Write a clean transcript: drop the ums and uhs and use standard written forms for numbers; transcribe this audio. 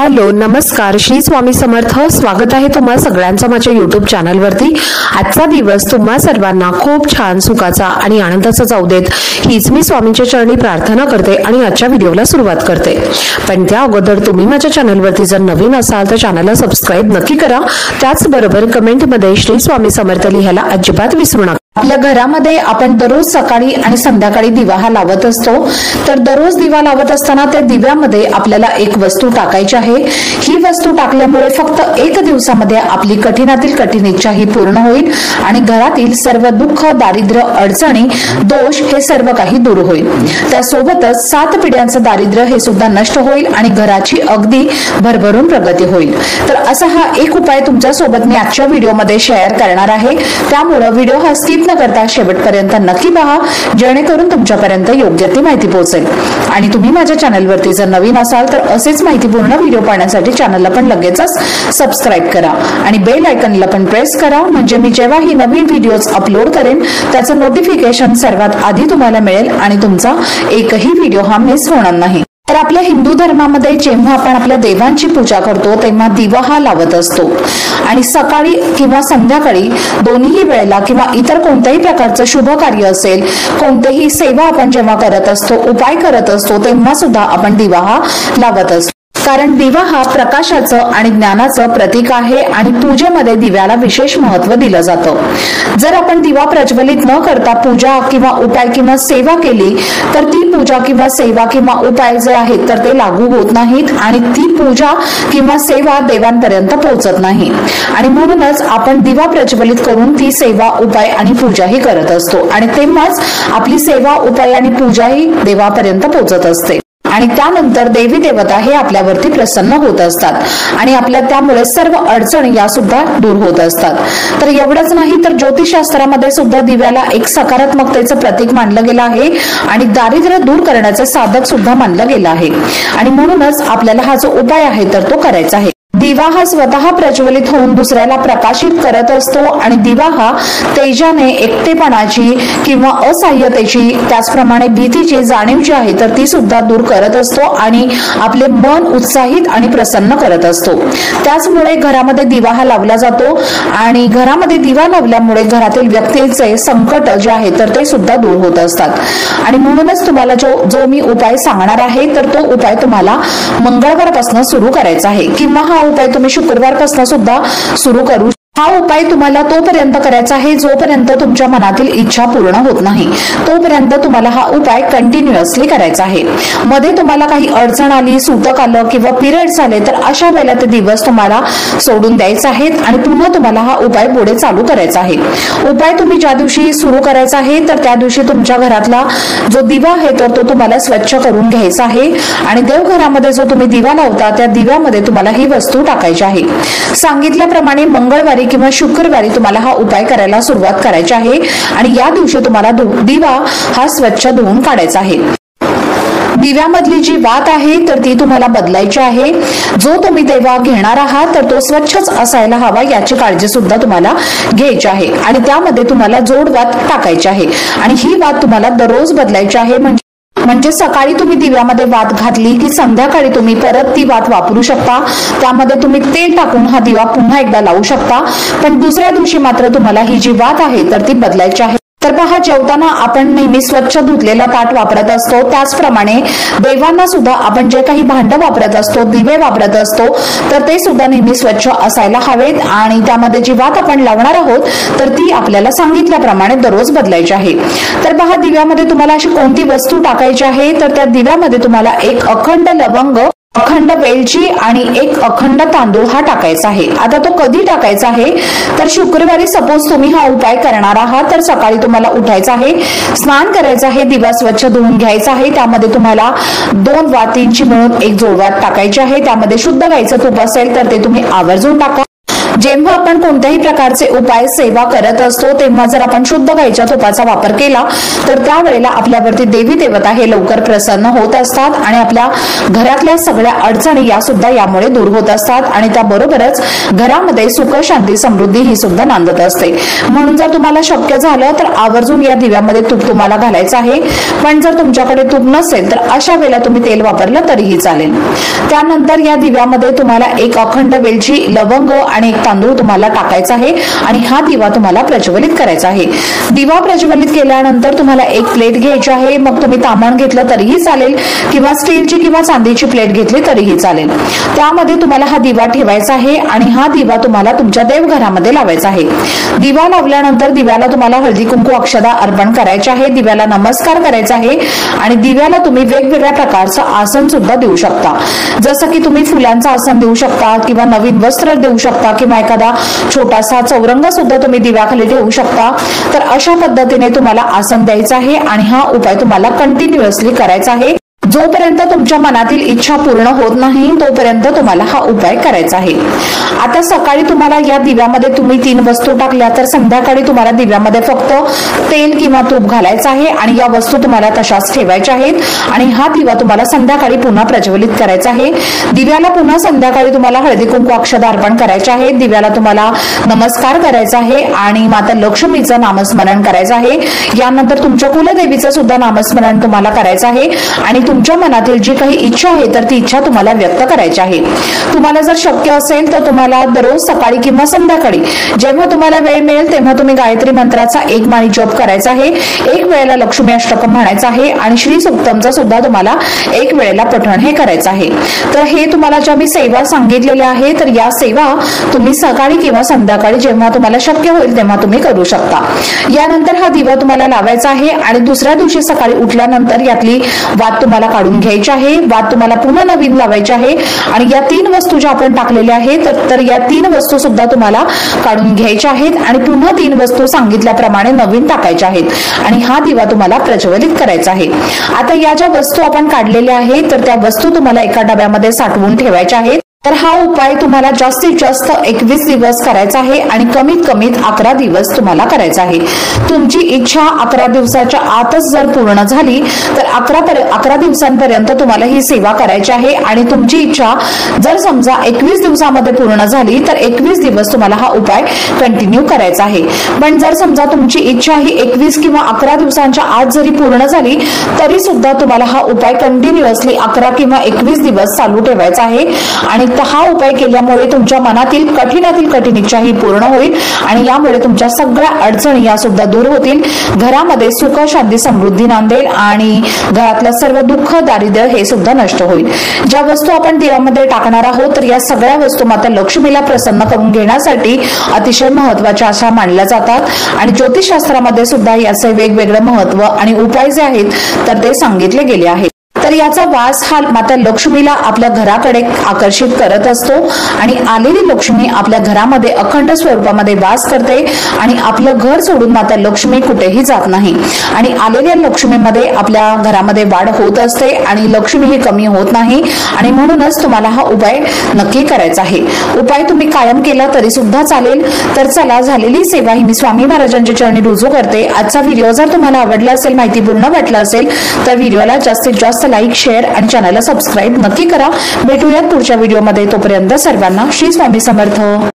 Hello नमस्कार, श्री स्वामी समर्थ. स्वागत आहे तुम्हा सगळ्यांचं माझ्या YouTube चॅनलवरती. आजचा दिवस तुम्हा सर्वांना खूप छान सुखाचा आणि आनंदाचा जाऊ देत, हीच मी स्वामींच्या चरणी प्रार्थना करते आणि आजच्या व्हिडिओला सुरुवात करते. पण त्या अगोदर तुम्ही माझ्या चॅनलवरती जर नवीन असाल तर चॅनलला सबस्क्राईब नक्की करा. त्याचबरोबर कमेंटमध्ये श्री स्वामी समर्थ लिहायला अजिबात विसरू नका. आपल्या घरामध्ये आपण दररोज सकाळी आणि संध्याकाळी दिवा हा लावत असतो. तर दररोज दिवा लावत असताना त्या दिव्यामध्ये आपल्याला एक वस्तू टाकायची आहे. ही वस्तू टाकल्यामुळे फक्त 1 दिवसामध्ये आपली कठीणातील कठीण इच्छा ही पूर्ण होईल आणि घरातील सर्व दुःख, दारिद्र्य, अडचणी, दोष हे सर्व काही दूर होईल. त्यासोबतच 7 पिढ्यांचं दारिद्र्य हे सुद्धा नष्ट होईल आणि घराची अगदी भरभरून प्रगती होईल. तर असा हा एक उपाय तुमच्या सोबत मी आजच्या व्हिडिओमध्ये शेअर करणार आहे. त्यामुळे व्हिडिओ हा स्किप न करता शेवटपर्यंत नक्की पहा, जेणेकरून तुमच्यापर्यंत योग्य ती माहिती पोहोचेल. आणि तुम्ही माझ्या चॅनलवरती जर नवीन असाल तर असेच माहितीपूर्ण व्हिडिओ पाहण्यासाठी चॅनलला पण लगेचच सबस्क्राईब करा आणि बेल आयकॉनला पण प्रेस करा, म्हणजे मी जेव्हा ही नवीन व्हिडिओज अपलोड करेन त्याचं नोटिफिकेशन सर्वात आधी तुम्हाला मिळेल आणि तुमचा एकही व्हिडिओ हा मिस होणार नाही. तर आपल्या हिंदू धर्मामध्ये जेव्हा आपण आपल्या देवांची पूजा करतो तेव्हा दिवा हा लावत असतो आणि सकाळी किंवा संध्याकाळी दोन्ही वेळेला किंवा इतर कोणत्याही प्रकारचं शुभ कार्य असेल, कोणतेही सेवा आपण जेव्हा करत असतो, उपाय करत असतो, तेव्हा सुद्धा आपण दिवा हा लावत असतो. कारण दिवा हा प्रकाशाचं आणि ज्ञानाचं प्रतीक आहे आणि पूजेमध्ये दिव्याला विशेष महत्त्व दिलं जातं. जर आपण दिवा प्रज्वलित न करता पूजा किंवा उपाय किंवा सेवा केली तर ती पूजा किंवा सेवा किंवा उपाय जे आहेत तर ते लागू होत नाहीत आणि ती पूजा किंवा सेवा देवांपर्यंत पोहोचत नाही. आणि म्हणूनच आपण दिवा प्रज्वलित करून ती सेवा, उपाय आणि पूजाही करत असतो आणि तेव्हाच आपली सेवा, उपाय आणि पूजाही देवापर्यंत पोहोचत असते. आणि त्यानंतर देवी देवता हे आपल्यावरती प्रसन्न होत असतात आणि आपल्या त्यामुळे सर्व अडचणी या सुद्धा दूर होत असतात. तर एवढंच नाही तर ज्योतिषशास्त्रामध्ये सुद्धा दिव्याला एक सकारात्मकतेचं प्रतीक मानलं गेलं आहे आणि दारिद्र्य दूर करण्याचं साधक सुद्धा मानलं गेलं आहे. आणि म्हणूनच आपल्याला हा जो उपाय आहे तर तो करायचा आहे. दिवा हा स्वतः प्रज्वलित होऊन दुसऱ्याला प्रकाशित करत असतो आणि दिवा हा तेजाने, एकटेपणाची किंवा असहाय्यतेची, त्याचप्रमाणे भीतीची जाणीव जी आहे तर ती सुद्धा दूर करत असतो आणि आपले मन उत्साहित आणि प्रसन्न करत असतो. त्याचमुळे घरामध्ये दिवा हा लावला जातो आणि घरामध्ये दिवा लावल्यामुळे घरातील व्यक्तीचे संकट जे आहे तर ते सुद्धा दूर होत असतात. आणि म्हणूनच तुम्हाला जो मी उपाय सांगणार आहे तर तो उपाय तुम्हाला मंगळवारपासून सुरू करायचा आहे किंवा हा उपाय तुम्ही शुक्रवारपासून सुद्धा सुरू करू. हा उपाय तुम्हाला तोपर्यंत करायचा आहे जोपर्यंत तुमच्या मनातील इच्छा पूर्ण होत नाही, तोपर्यंत तुम्हाला हा उपाय कंटिन्युअसली करायचा आहे. मध्ये तुम्हाला काही अडचण आली, सूतक आलं किंवा पिरियड्स आले तर अशा वेळेला ते दिवस तुम्हाला सोडून द्यायचे आहेत आणि पुन्हा तुम्हाला हा उपाय पुढे चालू करायचा आहे. उपाय तुम्ही ज्या दिवशी सुरू करायचा आहे तर त्या दिवशी तुमच्या घरातला जो दिवा आहे तर तो तुम्हाला स्वच्छ करून घ्यायचा आहे आणि देवघरामध्ये जो तुम्ही दिवा लावता त्या दिव्यामध्ये तुम्हाला ही वस्तू टाकायची आहे. सांगितल्याप्रमाणे मंगळवारी किंवा शुक्रवारी तुम्हाला हा उपाय करायला सुरुवात करायची आहे आणि या दिवशी तुम्हाला दिवा हा स्वच्छ धुवून काढायचा आहे. दिव्यामधली जी वात आहे तर ती तुम्हाला बदलायची आहे. जो तुम्ही दिवा घेणार आहात तर तो स्वच्छच असायला हवा याची काळजी सुद्धा तुम्हाला घ्यायची आहे आणि त्यामध्ये तुम्हाला जोड वात टाकायची आहे आणि ही वात तुम्हाला दररोज बदलायची आहे. म्हणजे सकाळी तुम्ही दिव्यामध्ये वात घातली की संध्याकाळी तुम्ही परत ती वात वापरू शकता. त्यामध्ये तुम्ही तेल टाकून हा दिवा पुन्हा एकदा लावू शकता. पण दुसऱ्या दिवशी मात्र तुम्हाला ही जी वात आहे तर ती बदलायची आहे. तर पहा, जेवताना आपण नेहमी स्वच्छ धुतलेला ताट वापरत असतो, त्याचप्रमाणे देवांना सुद्धा आपण जे काही भांड वापरत असतो, दिवे वापरत असतो तर ते सुद्धा नेहमी स्वच्छ असायला हवेत आणि त्यामध्ये जी वात आपण लावणार आहोत तर ती आपल्याला सांगितल्याप्रमाणे दररोज बदलायची आहे. तर पहा, दिव्यामध्ये तुम्हाला अशी कोणती वस्तू टाकायची आहे तर त्या दिव्यामध्ये तुम्हाला एक अखंड लवंग, अखंड वेलची आणि एक अखंड तांदूळ हा टाकायचा आहे. आता तो कधी टाकायचा आहे तर शुक्रवारी सपोज तुम्ही हा उपाय करणार आहात तर सकाळी तुम्हाला उठायचं आहे, स्नान करायचं आहे, दिवा स्वच्छ धुवून घ्यायचा आहे. त्यामध्ये तुम्हाला 2 वातींची मिळून एक जोडवात टाकायची आहे. त्यामध्ये शुद्ध गाईचं तूप असेल तर ते तुम्ही आवर्जून टाका. जेव्हा आपण कोणत्याही प्रकारचे उपाय सेवा करत असतो तेव्हा जर आपण शुद्ध गाईच्या तुपाचा वापर केला तर त्यावेळेला आपल्यावरती देवी देवता हे लवकर प्रसन्न होत असतात आणि आपल्या घरातल्या सगळ्या अडचणी या सुद्धा यामुळे दूर होत असतात आणि त्याबरोबरच घरामध्ये सुख शांती समृद्धी ही सुद्धा नांदत असते। म्हणून जर तुम्हाला शक्य झालं तर आवर्जून या दिव्यामध्ये तूप तुम्हाला घालायचं आहे, पण जर तुमच्याकडे तूप नसेल तर अशा वेळेला तुम्ही तेल वापरलं तरीही चालेल। त्यानंतर या दिव्यामध्ये तुम्हाला एक अखंड वेलची, लवंग आणि एक तांदूळ तुम्हाला टाकायचा आहे आणि हा दिवा तुम्हाला प्रज्वलित करायचा आहे। दिवा प्रज्वलित केल्यानंतर तुम्हाला एक प्लेट घ्यायची आहे, मग तुम्ही तांबण घेतलं तरीही चालेल किंवा स्टीलची किंवा चांदीची प्लेट घेतली तरीही चालेल। त्यामध्ये तुम्हाला हा दिवा ठेवायचा आहे आणि हा दिवा तुम्हाला तुमच्या देवघरामध्ये लावायचा आहे। दिवा लावल्यानंतर दिव्याला तुम्हाला हळदी कुंकू अक्षदा अर्पण करायचे आहे, दिव्याला नमस्कार करायचा आहे आणि दिव्याला तुम्ही वेगवेगळ्या प्रकारचं आसन सुद्धा देऊ शकता, जसं की तुम्ही फुलांचं आसन देऊ शकता किंवा नवीन वस्त्र देऊ शकता किंवा एखादा छोटासा चौरंग सुद्धा तुम्ही दिव्याखाली ठेवू शकता। तर अशा पद्धतीने तुम्हाला आसन द्यायचं आहे आणि हा उपाय तुम्हाला कंटिन्युअसली करायचा आहे। जोपर्यंत तुमच्या मनातील इच्छा पूर्ण होत नाही तोपर्यंत तुम्हाला हा उपाय करायचा आहे। आता सकाळी तुम्हाला या दिव्यामध्ये तुम्ही 3 वस्तू टाकल्या तर संध्याकाळी तुम्हाला दिव्यामध्ये फक्त तेल किंवा तूप घालायचं आहे आणि या वस्तू तुम्हाला तशाच ठेवायच्या आहेत आणि हा दिवा तुम्हाला संध्याकाळी पुन्हा प्रज्वलित करायचा आहे। दिव्याला पुन्हा संध्याकाळी तुम्हाला हळदी कुंकू अक्षदा अर्पण करायचे आहे, दिव्याला तुम्हाला नमस्कार करायचा आहे आणि माता लक्ष्मीचं नामस्मरण करायचं आहे। यानंतर तुमच्या कुलदेवीचं सुद्धा नामस्मरण तुम्हाला करायचं आहे आणि तुमच्या मनातील जी काही इच्छा आहे तर ती इच्छा तुम्हाला व्यक्त करायची आहे। तुम्हाला जर शक्य असेल तर तुम्हाला दररोज सकाळी किंवा संध्याकाळी जेव्हा तुम्हाला वेळ मिळेल तेव्हा तुम्ही गायत्री मंत्राचा 1 माळी जप करायचा आहे, 1 वेळेला लक्ष्मी अष्टकम म्हणायचं आहे आणि श्री सूक्तमचा सुद्धा तुम्हाला 1 वेळेला पठण हे करायचं आहे। तर हे तुम्हाला ज्या मी सेवा सांगितलेल्या आहे तर या सेवा तुम्ही सकाळी किंवा संध्याकाळी जेव्हा तुम्हाला शक्य होईल तेव्हा तुम्ही करू शकता। यानंतर हा दिवा तुम्हाला लावायचा आहे आणि दुसऱ्या दिवशी सकाळी उठल्यानंतर यातली वात तुम्हाला काढून घ्यायची आहे, वात तुम्हाला पुन्हा नवीन लावायची आहे आणि या 3 वस्तू ज्या आपण टाकलेल्या आहेत तर या 3 वस्तू सुद्धा तुम्हाला काढून घ्यायच्या आहेत आणि पुन्हा 3 वस्तू सांगितल्याप्रमाणे नवीन टाकायच्या आहेत आणि हा दिवा तुम्हाला प्रज्वलित करायचा आहे। आता या ज्या वस्तू आपण काढलेल्या आहेत तर त्या वस्तू तुम्हाला एका डब्यामध्ये साठवून ठेवायच्या आहेत। तर हा उपाय तुम्हाला जास्तीत जास्त 21 दिवस करायचा आहे आणि कमीत कमीत 11 दिवस तुम्हाला करायचा आहे। तुमची इच्छा 11 दिवसाच्या आतच जर पूर्ण झाली तर 11 दिवसांपर्यंत तुम्हाला ही सेवा करायची आहे आणि तुमची इच्छा जर समजा 21 दिवसामध्ये पूर्ण झाली तर 21 दिवस तुम्हाला हा उपाय कंटिन्यू करायचा आहे। पण जर समजा तुमची इच्छा ही 21 किंवा 11 दिवसांच्या आत जरी पूर्ण झाली तरी सुद्धा तुम्हाला हा उपाय कंटिन्युअसली 11 किंवा 21 दिवस चालू ठेवायचा आहे आणि हा उपाय केल्यामुळे तुमच्या मनातील कठीणातील कठीण इच्छा ही पूर्ण होईल आणि यामुळे तुमच्या सगळ्या अडचणी या सुद्धा दूर होतील, घरामध्ये सुख शांती समृद्धी नांदेल आणि घरातलं सर्व दुःख दारिद्र्य हे सुद्धा नष्ट होईल। ज्या वस्तू आपण दिव्यामध्ये टाकणार आहोत तर या सगळ्या वस्तू माता लक्ष्मीला प्रसन्न करून घेण्यासाठी अतिशय महत्त्वाच्या अशा मानल्या जातात आणि ज्योतिषशास्त्रामध्ये सुद्धा याचे वेगवेगळे महत्त्व आणि उपाय जे आहेत तर ते सांगितले गेले आहेत। तर याचा वास हा माता लक्ष्मीला आपल्या घराकडे आकर्षित करत असतो आणि आलेली लक्ष्मी आपल्या घरामध्ये अखंड स्वरूपामध्ये वास करते आणि आपलं घर सोडून माता लक्ष्मी कुठेही जात नाही आणि आलेल्या लक्ष्मीमध्ये आपल्या घरामध्ये वाढ होत असते आणि लक्ष्मी ही कमी होत नाही आणि म्हणूनच तुम्हाला हा उपाय नक्की करायचा आहे। उपाय तुम्ही कायम केला तरी सुद्धा चालेल। तर चला, झालेली सेवा ही मी स्वामी महाराजांच्या चरणी रुजू करते। आजचा व्हिडिओ जर तुम्हाला आवडला असेल, माहितीपूर्ण वाटला असेल तर व्हिडिओला जास्तीत जास्त लाईक, शेअर आणि चॅनलला सबस्क्राईब नक्की करा। भेटूयात पुढच्या व्हिडिओमध्ये, तोपर्यंत सर्वांना श्री स्वामी समर्थ।